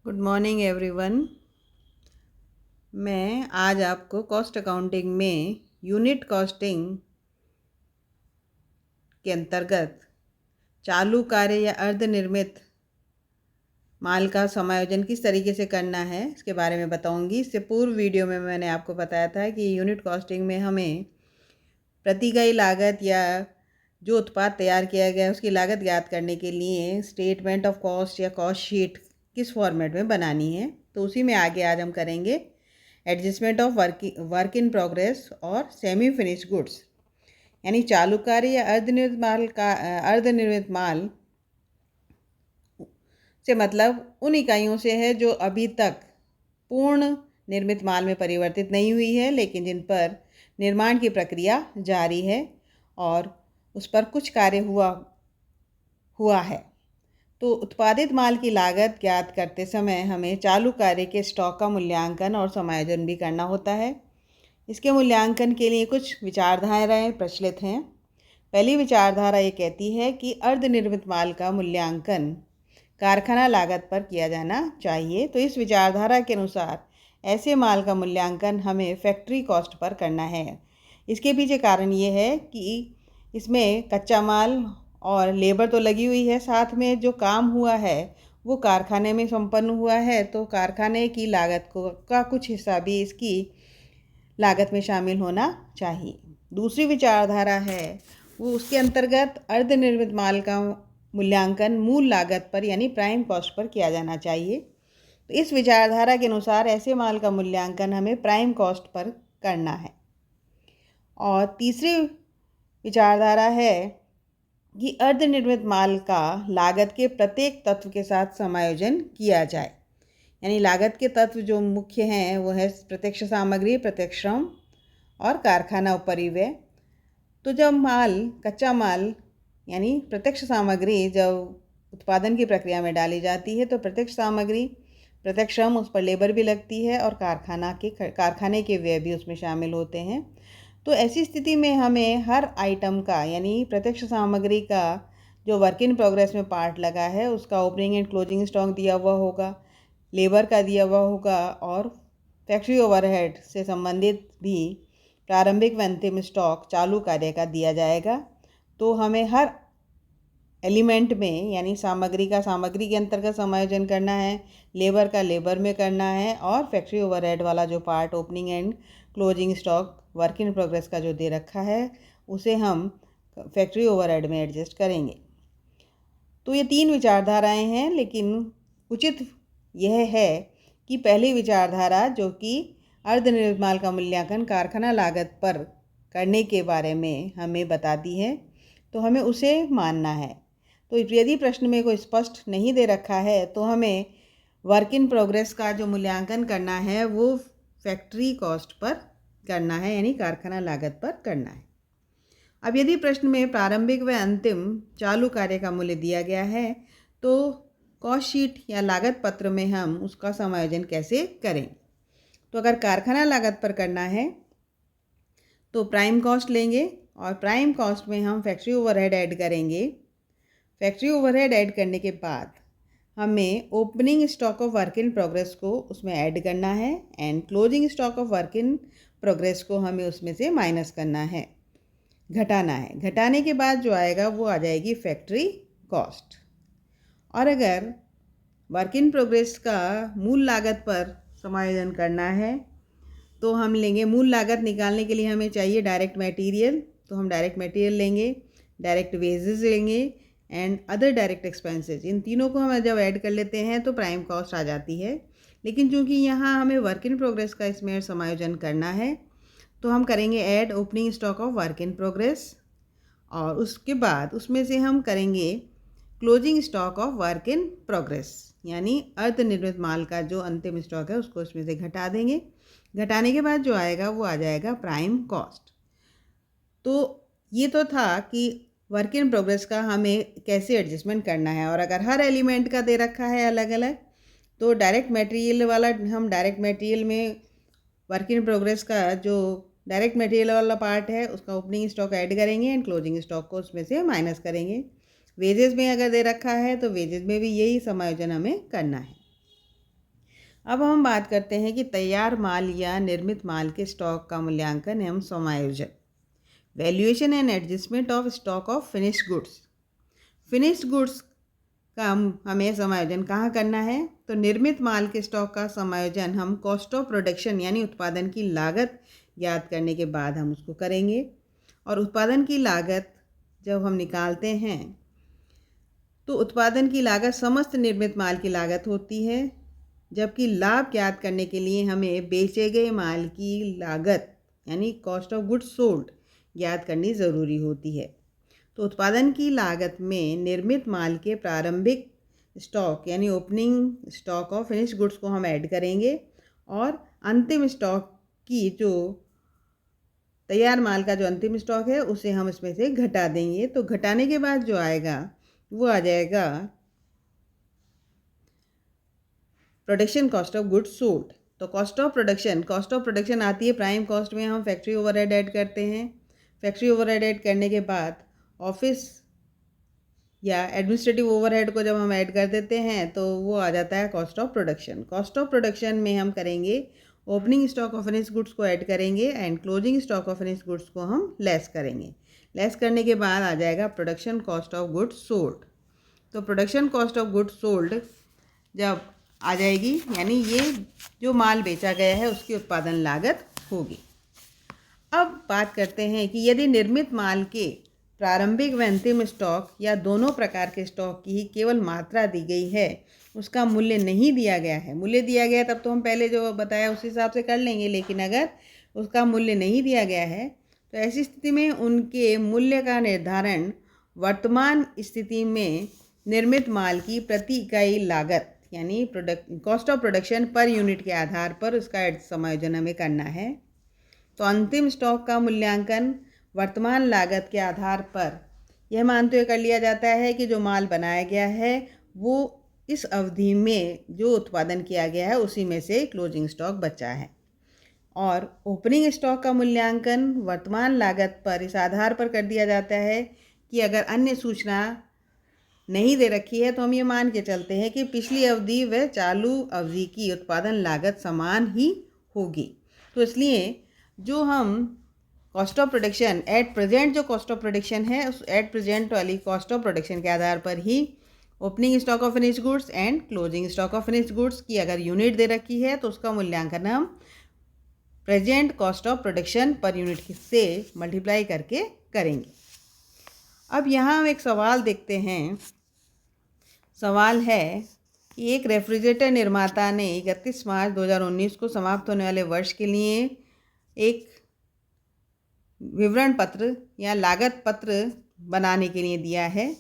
Good morning everyone. मैं आज आपको कॉस्ट अकाउंटिंग में यूनिट कॉस्टिंग के अंतर्गत चालू कार्य या अर्धनिर्मित माल का समायोजन किस तरीके से करना है इसके बारे में बताऊंगी। इससे पूर्व वीडियो में मैंने आपको बताया था कि यूनिट कॉस्टिंग में हमें प्रति इकाई लागत या जो उत्पाद तैयार किया गया है उसकी लागत ज्ञात करने के लिए स्टेटमेंट ऑफ कॉस्ट या कॉस्ट शीट किस फॉर्मेट में बनानी है। तो उसी में आगे आज हम करेंगे adjustment of work in progress और सेमी फिनिश्ड गुड्स, यानी चालू कार्य या अर्धनिर्मित माल से मतलब उन इकाइयों से है जो अभी तक पूर्ण निर्मित माल में परिवर्तित नहीं हुई है, लेकिन जिन पर निर्माण की प्रक्रिया जारी है और उस पर कुछ कार्य हुआ है। तो उत्पादित माल की लागत ज्ञात करते समय हमें चालू कार्य के स्टॉक का मूल्यांकन और समायोजन भी करना होता है। इसके मूल्यांकन के लिए कुछ विचारधाराएं प्रचलित हैं। पहली विचारधारा ये कहती है कि अर्धनिर्मित माल का मूल्यांकन कारखाना लागत पर किया जाना चाहिए। तो इस विचारधारा के अनुसार ऐसे माल का मूल्यांकन हमें फैक्ट्री कॉस्ट पर करना है। इसके पीछे कारण ये है कि इसमें कच्चा माल और लेबर तो लगी हुई है, साथ में जो काम हुआ है वो कारखाने में संपन्न हुआ है, तो कारखाने की लागत का कुछ हिस्सा भी इसकी लागत में शामिल होना चाहिए। दूसरी विचारधारा है वो उसके अंतर्गत अर्धनिर्मित माल का मूल्यांकन मूल लागत पर यानी प्राइम कॉस्ट पर किया जाना चाहिए। तो इस विचारधारा के अनुसार ऐसे माल का मूल्यांकन हमें प्राइम कॉस्ट पर करना है। और तीसरी विचारधारा है कि अर्धनिर्मित माल का लागत के प्रत्येक तत्व के साथ समायोजन किया जाए, यानी लागत के तत्व जो मुख्य हैं वो है प्रत्यक्ष सामग्री, प्रत्यक्ष श्रम और कारखाना उपरिव्यय। तो जब कच्चा माल यानी प्रत्यक्ष सामग्री जब उत्पादन की प्रक्रिया में डाली जाती है तो प्रत्यक्ष सामग्री, प्रत्यक्ष श्रम, उस पर लेबर भी लगती है और कारखाने के व्यय भी उसमें शामिल होते हैं। तो ऐसी स्थिति में हमें हर आइटम का यानी प्रत्यक्ष सामग्री का जो वर्क इन प्रोग्रेस में पार्ट लगा है उसका ओपनिंग एंड क्लोजिंग स्टॉक दिया हुआ होगा, लेबर का दिया हुआ होगा और फैक्ट्री ओवरहेड से संबंधित भी प्रारंभिक व अंतिम स्टॉक चालू कार्य का दिया जाएगा। तो हमें हर एलिमेंट में यानी सामग्री का सामग्री के अंतर्गत समायोजन करना है, लेबर का लेबर में करना है और फैक्ट्री ओवरहेड वाला जो part opening and closing stock work in progress का जो दे रखा है उसे हम फैक्ट्री ओवरहेड में एडजस्ट करेंगे। तो ये तीन विचारधाराएं हैं, लेकिन उचित यह है कि पहली विचारधारा जो कि अर्धनिर्मित माल का मूल्यांकन कारखाना लागत पर करने के बारे में हमें बताती है, तो हमें उसे मानना है। तो यदि प्रश्न में कोई स्पष्ट नहीं दे रखा है तो हमें वर्क इन प्रोग्रेस का जो मूल्यांकन करना है वो फैक्ट्री कॉस्ट पर करना है, यानी कारखाना लागत पर करना है। अब यदि प्रश्न में प्रारंभिक व अंतिम चालू कार्य का मूल्य दिया गया है तो कॉस्ट शीट या लागत पत्र में हम उसका समायोजन कैसे करें। तो अगर कारखाना लागत पर करना है तो प्राइम कॉस्ट लेंगे और प्राइम कॉस्ट में हम फैक्ट्री ओवरहेड ऐड करेंगे। फैक्ट्री ओवरहेड ऐड करने के बाद हमें opening stock of work in progress को उसमें ऐड करना है and closing stock of work in progress को हमें उसमें से माइनस करना है, घटाना है। घटाने के बाद जो आएगा वो आ जाएगी फैक्ट्री कॉस्ट। और अगर वर्क इन प्रोग्रेस का मूल लागत पर समायोजन करना है तो हम लेंगे, मूल लागत निकालने के लिए हमें चाहिए डायरेक्ट मटेरियल, तो हम डायरेक्ट मटेरियल लेंगे, डायरेक्ट वेजेस लेंगे एंड अदर डायरेक्ट एक्सपेंसेस। इन तीनों को हम जब ऐड कर लेते हैं तो प्राइम कॉस्ट आ जाती है। लेकिन चूंकि यहाँ हमें वर्क इन प्रोग्रेस का इसमें समायोजन करना है तो हम करेंगे add opening stock of work in progress और उसके बाद उसमें से हम करेंगे closing stock of work in progress, यानी अर्धनिर्मित माल का जो अंतिम स्टॉक है उसको उसमें से घटा देंगे। घटाने के बाद जो आएगा वो आ जाएगा प्राइम कॉस्ट। तो ये तो था कि वर्क इन प्रोग्रेस का हमें कैसे एडजस्टमेंट करना है। और अगर हर एलिमेंट का दे रखा है अलग अलग तो डायरेक्ट मटेरियल वाला, हम डायरेक्ट मटेरियल में वर्क इन प्रोग्रेस का जो डायरेक्ट मटेरियल वाला पार्ट है उसका ओपनिंग स्टॉक ऐड करेंगे एंड क्लोजिंग स्टॉक को उसमें से माइनस करेंगे। वेजेस में अगर दे रखा है तो वेजेस में भी यही समायोजन हमें करना है। अब हम बात करते हैं कि तैयार माल या निर्मित माल के स्टॉक का मूल्यांकन एवं समायोजन। Valuation and adjustment of stock of finished goods. Finished goods का हमें समायोजन कहाँ करना है? तो निर्मित माल के स्टॉक का समायोजन हम कॉस्ट ऑफ प्रोडक्शन यानी उत्पादन की लागत ज्ञात करने के बाद हम उसको करेंगे। और उत्पादन की लागत जब हम निकालते हैं तो उत्पादन की लागत समस्त निर्मित माल की लागत होती है, जबकि लाभ ज्ञात करने के लिए हमें बेचे गए माल की लागत यानी कॉस्ट ऑफ गुड्स सोल्ड ज्ञात करनी ज़रूरी होती है। तो उत्पादन की लागत में निर्मित माल के प्रारंभिक स्टॉक यानी opening stock of finished goods को हम ऐड करेंगे और अंतिम स्टॉक की जो तैयार माल का जो अंतिम स्टॉक है उसे हम इसमें से घटा देंगे। तो घटाने के बाद जो आएगा वो आ जाएगा production cost of goods sold. तो कॉस्ट ऑफ प्रोडक्शन आती है प्राइम कॉस्ट में। हम फैक्ट्री ओवरहेड ऐड करते हैं। फैक्ट्री ओवरहेड ऐड करने के बाद ऑफिस या एडमिनिस्ट्रेटिव ओवरहेड को जब हम ऐड कर देते हैं तो वो आ जाता है cost of production. Cost of production में हम करेंगे opening stock of finished goods को ऐड करेंगे and closing stock of finished goods को हम लेस करेंगे। लेस करने के बाद आ जाएगा production cost of goods sold. तो production cost of goods sold जब आ जाएगी यानी ये जो माल बेचा गया है उसकी उत्पादन लागत होगी। अब बात करते हैं कि यदि निर्मित माल के प्रारंभिक व अंतिम स्टॉक या दोनों प्रकार के स्टॉक की ही केवल मात्रा दी गई है, उसका मूल्य नहीं दिया गया है। मूल्य दिया गया है तब तो हम पहले जो बताया उस हिसाब से कर लेंगे, लेकिन अगर उसका मूल्य नहीं दिया गया है तो ऐसी स्थिति में उनके मूल्य का निर्धारण वर्तमान स्थिति में निर्मित माल की प्रति इकाई लागत यानी cost of production per unit के आधार पर उसका समायोजन हमें करना है। तो अंतिम स्टॉक का मूल्यांकन वर्तमान लागत के आधार पर यह मानते हुए कर लिया जाता है कि जो माल बनाया गया है वो इस अवधि में जो उत्पादन किया गया है उसी में से क्लोजिंग स्टॉक बचा है। और ओपनिंग स्टॉक का मूल्यांकन वर्तमान लागत पर इस आधार पर कर दिया जाता है कि अगर अन्य सूचना नहीं दे रखी है तो हम ये मान के चलते हैं कि पिछली अवधि व चालू अवधि की उत्पादन लागत समान ही होगी। तो इसलिए जो हम cost of production at present जो कॉस्ट ऑफ प्रोडक्शन है उस एट प्रेजेंट वाली कॉस्ट ऑफ प्रोडक्शन के आधार पर ही opening stock of finished goods and closing stock of finished goods की अगर यूनिट दे रखी है तो उसका मूल्यांकन हम present cost of production per unit से मल्टीप्लाई करके करेंगे। अब यहाँ हम एक सवाल देखते हैं। सवाल है कि एक रेफ्रिजरेटर निर्माता ने 31 मार्च 2019 को समाप्त होने वाले वर्ष के लिए एक विवरण पत्र या लागत पत्र बनाने के लिए दिया है।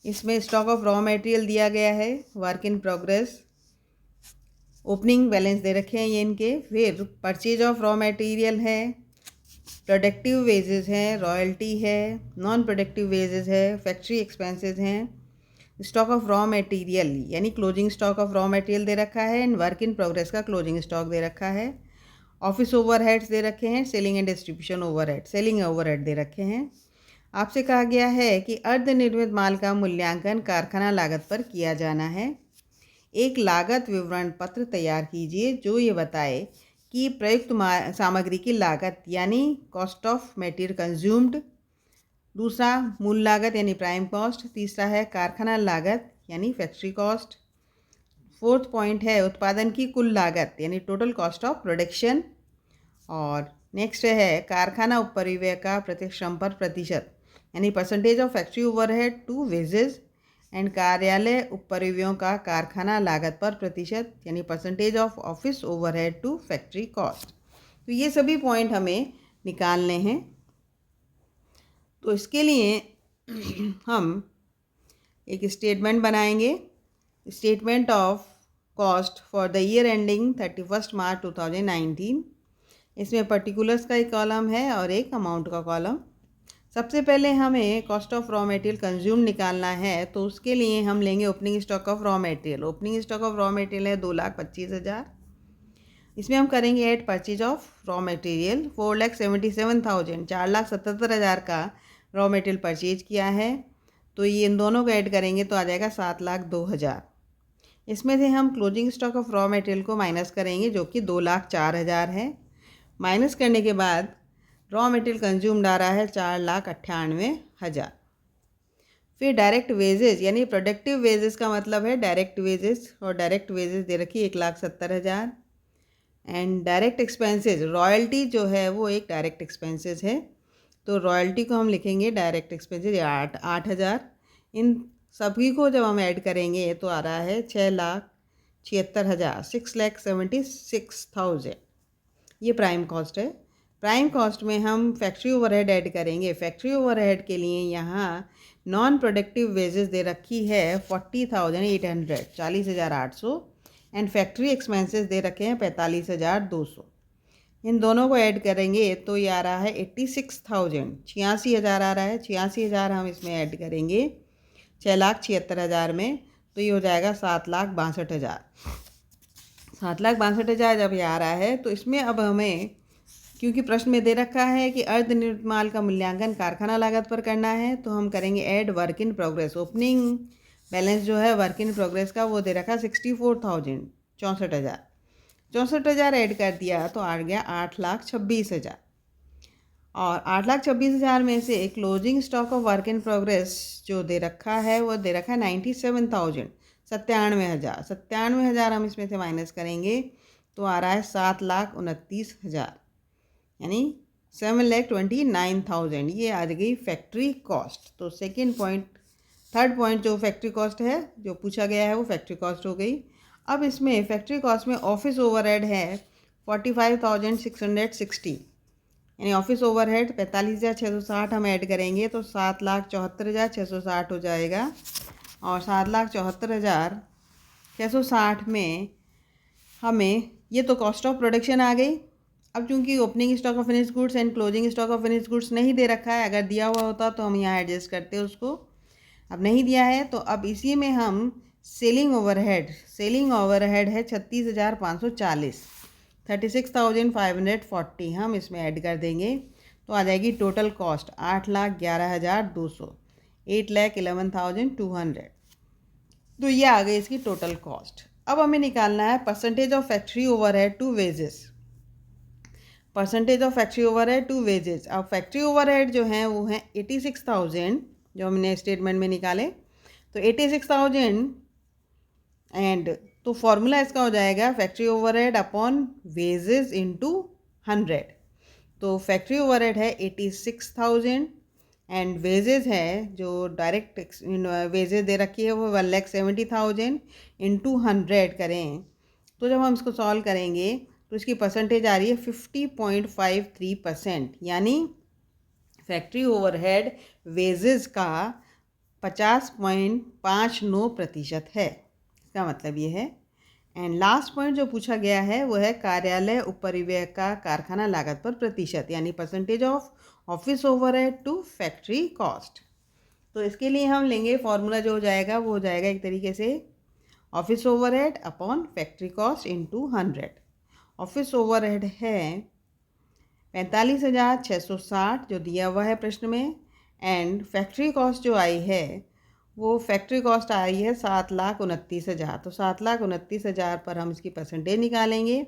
इसमें स्टॉक ऑफ रॉ मटेरियल दिया गया है, work in progress, opening balance दे रखे हैं ये इनके, फिर परचेज ऑफ रॉ मटेरियल है, प्रोडक्टिव वेजेस हैं, रॉयल्टी है, नॉन प्रोडक्टिव वेजेस है, फैक्ट्री एक्सपेंसेस हैं, स्टॉक ऑफ रॉ मटेरियल यानी closing stock of raw material दे रखा है एंड वर्क इन प्रोग्रेस का क्लोजिंग स्टॉक दे रखा है, ऑफिस ओवरहेड्स दे रखे हैं, selling and distribution overhead selling overhead दे रखे हैं। आपसे कहा गया है कि अर्धनिर्मित माल का मूल्यांकन कारखाना लागत पर किया जाना है। एक लागत विवरण पत्र तैयार कीजिए जो ये बताए कि प्रयुक्त सामग्री की लागत यानी कॉस्ट ऑफ मटेरियल कंज्यूम्ड, दूसरा मूल लागत यानी प्राइम कॉस्ट, तीसरा है कारखाना लागत यानी फैक्ट्री कॉस्ट, फोर्थ पॉइंट है उत्पादन की कुल लागत यानी टोटल कॉस्ट ऑफ प्रोडक्शन, और नेक्स्ट है कारखाना उपरिव्यय का प्रत्यक्ष श्रम पर प्रतिशत यानी percentage of factory overhead to wages, and कार्यालय उपरिव्ययों का कारखाना लागत पर प्रतिशत यानी percentage of office overhead to factory cost. तो ये सभी पॉइंट हमें निकालने हैं। तो इसके लिए हम एक स्टेटमेंट बनाएंगे, statement of cost for the year ending 31 मार्च 2019। इसमें पर्टिकुलर्स का एक कॉलम है और एक अमाउंट का कॉलम। सबसे पहले हमें cost of raw material consume निकालना है, तो उसके लिए हम लेंगे opening stock of raw material. Opening stock of raw material है 2,25,000। इसमें हम करेंगे add purchase of raw material 4,77,000, 4,77,000 का रॉ मटेरियल परचेज किया है, तो ये इन दोनों को ऐड करेंगे तो आ जाएगा 7,02,000। इसमें से हम closing stock of raw material को माइनस करेंगे जो कि 2,04,000 है। माइनस करने के बाद रॉ मटेरियल कंज्यूम्ड आ रहा है 4,98,000। फिर डायरेक्ट वेजेस यानी प्रोडक्टिव वेजेस का मतलब है डायरेक्ट वेजेस, और डायरेक्ट वेजेस दे रखी 1,70,000। एंड डायरेक्ट एक्सपेंसेस, रॉयल्टी जो है वो एक डायरेक्ट एक्सपेंसेस है, तो रॉयल्टी को हम लिखेंगे डायरेक्ट एक्सपेंसेस 8,000। इन सभी को जब हम ऐड करेंगे तो आ रहा है 6,76,000, 6,76,000। ये प्राइम कॉस्ट है। प्राइम कॉस्ट में हम फैक्ट्री ओवरहेड ऐड करेंगे। फैक्ट्री ओवरहेड के लिए यहाँ नॉन प्रोडक्टिव वेजेस दे रखी है 40,800, 40,800। एंड फैक्ट्री एक्सपेंसेस दे रखे हैं 45,200। इन दोनों को ऐड करेंगे तो ये आ रहा है 86,000, 86,000 आ रहा है। 86,000 हम इसमें ऐड करेंगे 6,76,000 में, तो ये हो जाएगा 7,62,000। 7,62,000 जब ये आ रहा है तो इसमें अब हमें, क्योंकि प्रश्न में दे रखा है कि अर्धनिर्मित माल का मूल्यांकन कारखाना लागत पर करना है, तो हम करेंगे add work in progress. Opening balance जो है वर्क इन प्रोग्रेस का वो दे रखा है 64,000, 64,000। 64,000 ऐड कर दिया तो आ गया 8,26,000। और 8,26,000 में से closing stock of work in progress जो दे रखा है वो दे रखा है 97,000, 97,000। 97,000 हम इसमें से माइनस करेंगे तो आ रहा है 7,29,000, यानी 7,29,000। ये आ गई फैक्ट्री कॉस्ट। तो थर्ड पॉइंट जो फैक्ट्री कॉस्ट है जो पूछा गया है वो फैक्ट्री कॉस्ट हो गई। अब इसमें फैक्ट्री कॉस्ट में ऑफिस ओवरहेड है 45,660, यानी ऑफिस ओवरहेड 45,660 हम ऐड करेंगे तो 7,74,660 हो जाएगा। और 7,74,660 में हमें ये तो कॉस्ट ऑफ प्रोडक्शन आ गई। अब चूंकि opening stock of finished goods and closing stock of finished goods नहीं दे रखा है, अगर दिया हुआ होता तो हम यहाँ एडजस्ट करते उसको, अब नहीं दिया है तो अब इसी में हम सेलिंग ओवरहेड है 36,540, 36,540 हम इसमें ऐड कर देंगे तो आ जाएगी टोटल कॉस्ट 8,11,200, 8,11,200। तो ये आ गई इसकी टोटल कॉस्ट। अब हमें निकालना है percentage of factory overhead to wages. Percentage of factory overhead to wages. अब फैक्ट्री ओवरहेड जो है वो है 86,000 जो हमने स्टेटमेंट में निकाले, तो 86,000 एंड तो फॉर्मूला इसका हो जाएगा factory overhead upon wages into 100। तो फैक्ट्री ओवरहेड है 86,000 एंड वेजेस है जो डायरेक्ट वेजेस दे रखी है वो 1,70,000 इंटू 100 करें, तो जब हम इसको सॉल्व करेंगे तो इसकी परसेंटेज आ रही है 50.53%, यानी फैक्ट्री ओवरहेड वेजेस का 50.59% है। इसका मतलब ये है। एंड लास्ट पॉइंट जो पूछा गया है वो है कार्यालय उपरिव्यय का कारखाना लागत पर प्रतिशत, यानी percentage of office overhead to factory cost. तो इसके लिए हम लेंगे फॉर्मूला जो हो जाएगा वो हो जाएगा एक तरीके से office overhead upon factory cost into 100। Office overhead है 45,660 जो दिया हुआ है प्रश्न में, एंड फैक्ट्री कॉस्ट जो आई है वो फैक्ट्री कॉस्ट आई है 7,29,000। तो 7,29,000 पर हम इसकी परसेंटेज निकालेंगे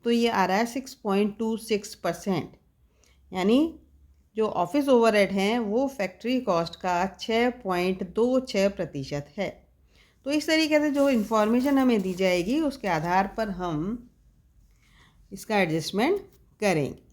तो ये आ रहा है 6.26%, यानी जो ऑफिस ओवरहेड हैं वो फैक्ट्री कॉस्ट का 6.26% है। तो इस तरीके से जो इन्फॉर्मेशन हमें दी जाएगी उसके आधार पर हम इसका एडजस्टमेंट करेंगे।